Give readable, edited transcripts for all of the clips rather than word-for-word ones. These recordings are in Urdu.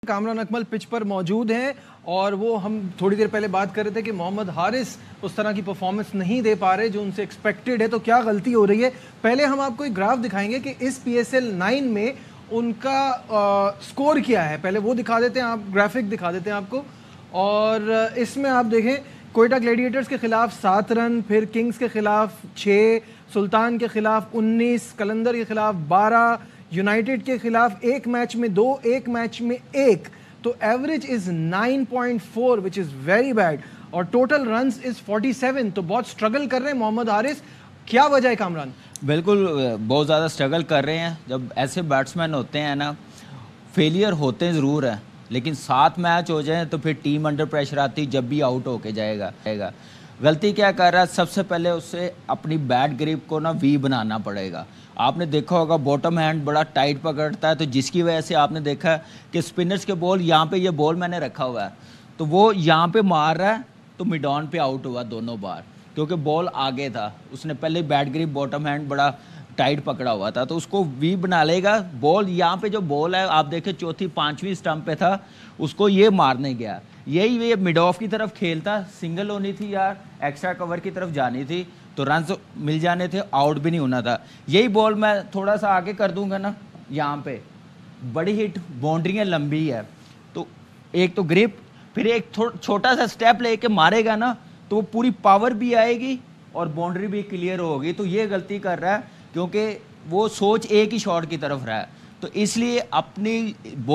کامران اکمل پچ پر موجود ہیں اور وہ ہم تھوڑی دیر پہلے بات کر رہے تھے کہ محمد حارث اس طرح کی پرفارمنس نہیں دے پا رہے جو ان سے ایکسپیکٹڈ ہے، تو کیا غلطی ہو رہی ہے؟ پہلے ہم آپ کو ایک گراف دکھائیں گے کہ اس پی ایس ایل 9 میں ان کا سکور کیا ہے، پہلے وہ دکھا دیتے ہیں، آپ گرافک دکھا دیتے ہیں آپ کو. اور اس میں آپ دیکھیں کوئٹہ گلیڈیٹرز کے خلاف 7 رن، پھر کنگز کے خلاف 6، سلطان کے خلاف 19، کلندر کے خلاف 12، یونائٹڈ کے خلاف ایک میچ میں 2، ایک میچ میں 1، تو average is 9.4 which is very bad، اور ٹوٹل رنز از 47. تو بہت سٹرگل کر رہے ہیں محمد حارث، کیا وجہ ہے کامران؟ بالکل بہت زیادہ سٹرگل کر رہے ہیں. جب ایسے بیٹسمین ہوتے ہیں نا، فیلئر ہوتے ضرور ہیں، لیکن 7 میچ ہو جائیں تو پھر ٹیم انڈر پریشر آتی، جب بھی آؤٹ ہو کے جائے گا. غلطی کیا کر رہا ہے؟ سب سے پہلے اس سے اپنی بیٹ گرپ کو نا وی بنانا پڑے گا. آپ نے دیکھا ہوگا باٹم ہینڈ بڑا ٹائٹ پکڑتا ہے، تو جس کی وجہ سے آپ نے دیکھا ہے کہ اسپنرز کے بال یہاں پہ، یہ بال میں نے رکھا ہوا ہے تو وہ یہاں پہ مار رہا ہے تو مڈ آن پہ آؤٹ ہوا دونوں بار، کیونکہ بال آگے تھا. اس نے پہلے بیٹ گرپ باٹم ہینڈ بڑا ٹائٹ پکڑا ہوا تھا، تو اس کو وی بنا لے گا. بال یہاں پہ جو بال ہے آپ دیکھیں چوتھی 5ویں اسٹمپ پہ تھا، اس کو یہ مارنے گیا. یہی مڈ آف کی طرف کھیلتا، سنگل ہونی تھی یار، ایکسٹرا کور کی طرف جانی تھی تو رنز مل جانے تھے، آؤٹ بھی نہیں ہونا تھا. یہی بال میں تھوڑا سا آگے کر دوں گا نا، یہاں پہ بڑی ہٹ، باؤنڈریاں لمبی ہے، تو ایک تو گرپ، پھر ایک چھوٹا سا سٹیپ لے کے مارے گا نا تو وہ پوری پاور بھی آئے گی اور باؤنڈری بھی کلیئر ہوگی. تو یہ غلطی کر رہا ہے کیونکہ وہ سوچ ایک ہی شاٹ کی طرف رہا ہے، تو اس لیے اپنی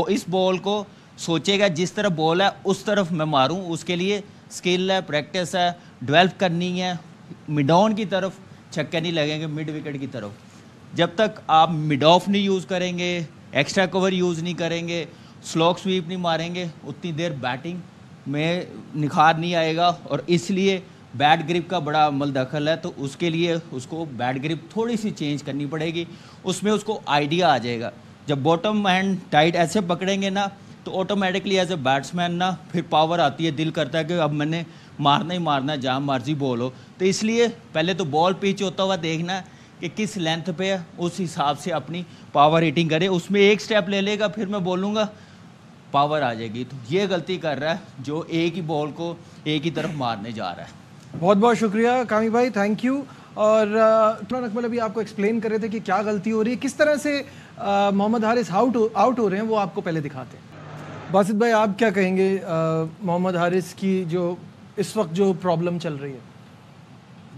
اس بال کو سوچے گا جس طرف بال ہے اس طرف میں ماروں. اس کے لیے سکل ہے، پریکٹس ہے، ڈیولپ کرنی ہے. مڈ آن کی طرف چھکے نہیں لگیں گے، مڈ وکٹ کی طرف. جب تک آپ مڈ آف نہیں یوز کریں گے، ایکسٹرا کور یوز نہیں کریں گے، سلوک سویپ نہیں ماریں گے، اتنی دیر بیٹنگ میں نکھار نہیں آئے گا. اور اس لیے بیٹ گرپ کا بڑا عمل دخل ہے، تو اس کے لیے اس کو بیٹ گرپ تھوڑی سی چینج کرنی پڑے گی. اس میں اس کو آئیڈیا آ جائے گا. جب باٹم ہینڈ ٹائٹ ایسے پکڑیں گے نا تو آٹومیٹکلی ایز اے بیٹسمین نا پھر پاور آتی ہے، دل کرتا ہے کہ اب میں نے مارنا ہی مارنا ہے، جہاں مرضی بال ہو. تو اس لیے پہلے تو بال پیچ ہوتا ہوا دیکھنا ہے کہ کس لینتھ پہ ہے، اس حساب سے اپنی پاور ہیٹنگ کرے. اس میں ایک سٹیپ لے لے گا، پھر میں بولوں گا پاور آ جائے گی. تو یہ غلطی کر رہا ہے جو ایک ہی بال کو ایک ہی طرف مارنے جا رہا ہے. بہت بہت شکریہ کامی بھائی، تھینک یو. اور کامران اکمل ابھی آپ کو ایکسپلین کر رہے تھے کہ کیا غلطی ہو رہی ہے، کس طرح سے محمد حارث آؤٹ ہو رہے ہیں، وہ آپ کو پہلے دکھاتے ہیں. باسط بھائی آپ کیا کہیں گے محمد حارث کی جو اس وقت جو پرابلم چل رہی ہے؟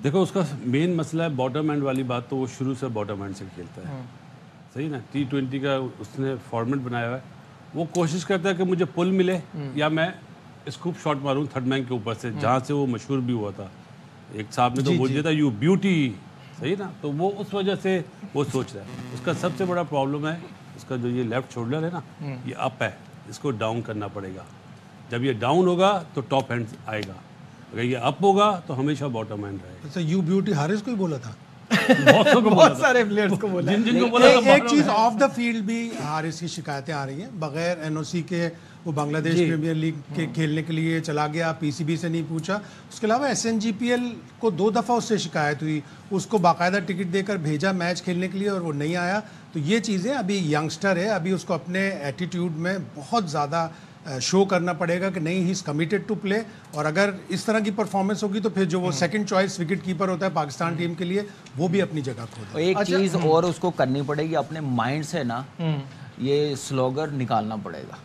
دیکھو اس کا مین مسئلہ ہے باٹم ہینڈ والی بات، تو وہ شروع سے باٹم ہینڈ سے کھیلتا ہے. صحیح نا، T20 کا اس نے فارمیٹ بنایا ہوا ہے. وہ کوشش کرتا ہے کہ مجھے پل ملے یا میں اسکوپ شاٹ ماروں تھرڈ مین کے اوپر سے، جہاں سے وہ مشہور بھی ہوا تھا. ایک صاحب نے تو بول دیا تھا یو بیوٹی، صحیح نا. تو وہ اس وجہ سے وہ سوچ رہا ہے. اس کا سب سے بڑا پرابلم ہے اس کا جو یہ لیفٹ شولڈر ہے نا، یہ اپ ہے، اس کو ڈاؤن کرنا پڑے گا. جب یہ ڈاؤن ہوگا تو ٹاپ ہینڈ آئے گا، اگر یہ اپ ہوگا تو ہمیشہ باٹم ہینڈ رہے گا. اچھا، یو بیوٹی حارث کو ہی بولا تھا؟ بہت سارے پلیئرز کو بولا. ایک چیز آف دا فیلڈ بھی حارث کی شکایتیں آ رہی ہیں، بغیر این او سی کے وہ بنگلہ دیش پریمیئر لیگ کے کھیلنے کے لیے چلا گیا، پی سی بی سے نہیں پوچھا. اس کے علاوہ S N G P L کو 2 دفعہ اس سے شکایت ہوئی، اس کو باقاعدہ ٹکٹ دے کر بھیجا میچ کھیلنے کے لیے اور وہ نہیں آیا. تو یہ چیزیں، ابھی ینگسٹر ہے، ابھی اس کو اپنے ایٹیٹیوڈ میں بہت زیادہ شو کرنا پڑے گا کہ نہیں، ہی از کمیٹڈ ٹو پلے. اور اگر اس طرح کی پرفارمنس ہوگی تو پھر جو وہ سیکنڈ چوائس وکٹ کیپر ہوتا ہے پاکستان ٹیم کے لیے، وہ بھی اپنی جگہ کھو دے. ایک چیز اور اس کو کرنی پڑے گی، اپنے مائنڈ سے نا یہ سلوگر نکالنا پڑے گا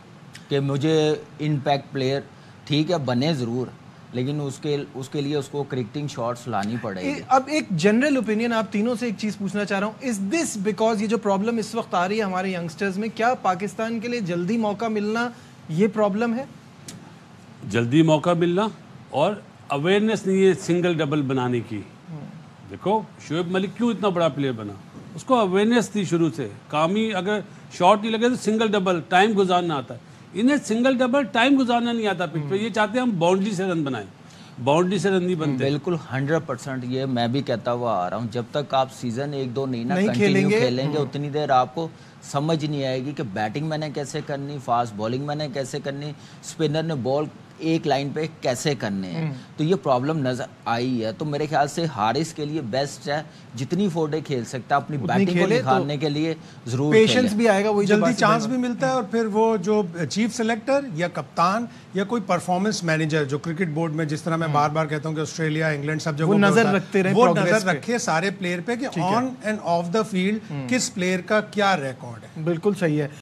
کہ مجھے امپیکٹ پلیئر ٹھیک ہے بنے ضرور، لیکن اس کے لیے اس کو کرکٹنگ شاٹس لانی پڑے گی. اب ایک جنرل اوپینین آپ تینوں سے ایک چیز پوچھنا چاہ رہا ہوں، از دس بیکاز یہ جو پرابلم اس وقت آ رہی ہے ہمارے ینگسٹرز میں، کیا پاکستان کے لیے جلدی موقع ملنا یہ پرابلم ہے؟ جلدی موقع ملنا اور اویئرنیس نہیں ہے سنگل ڈبل بنانے کی. دیکھو شعیب ملک کیوں اتنا بڑا پلیئر بنا، اس کو اویئرنیس تھی شروع سے. کامی اگر شاٹ نہیں لگے تو سنگل ڈبل ٹائم گزارنا آتا ہے، انہیں سنگل ڈبل ٹائم گزارنا نہیں آتا پچ پہ. یہ چاہتے ہیں ہم باؤنڈری سے رن بنائیں، باؤنڈری سے رن نہیں بنتے. بالکل 100%. یہ میں بھی کہتا ہوا آ رہا ہوں، جب تک آپ سیزن 1-2 نہیں نا کنٹینیو کھیلیں گے اتنی دیر آپ کو سمجھ نہیں آئے گی کہ بیٹنگ میں نے کیسے کرنی, فاسٹ بولنگ میں نے کیسے کرنی, اسپنر نے بال ایک لائن پہ کیسے کرنے ہیں. تو یہ پرابلم نظر آئی ہے. تو میرے خیال سے حارث کے لیے بیسٹ ہے جتنی 4 ڈے کھیل سکتا ہے اپنی بیٹنگ کو نکھارنے کے لیے ضرور پیشنس بھی آئے گا, وہی جلدی چانس بھی ملتا ہے. اور پھر وہ جو چیف سلیکٹر یا کپتان یا کوئی پرفارمنس مینیجر جو کرکٹ بورڈ میں, جس طرح میں بار بار کہتا ہوں کہ آسٹریلیا, انگلینڈ سب جگہوں نظر رکھتے رہے, وہ نظر رکھے سارے پلیئر پہ کہ on and of the field کس پلیئر کا کیا ریکارڈ ہے. بالکل صحیح ہے.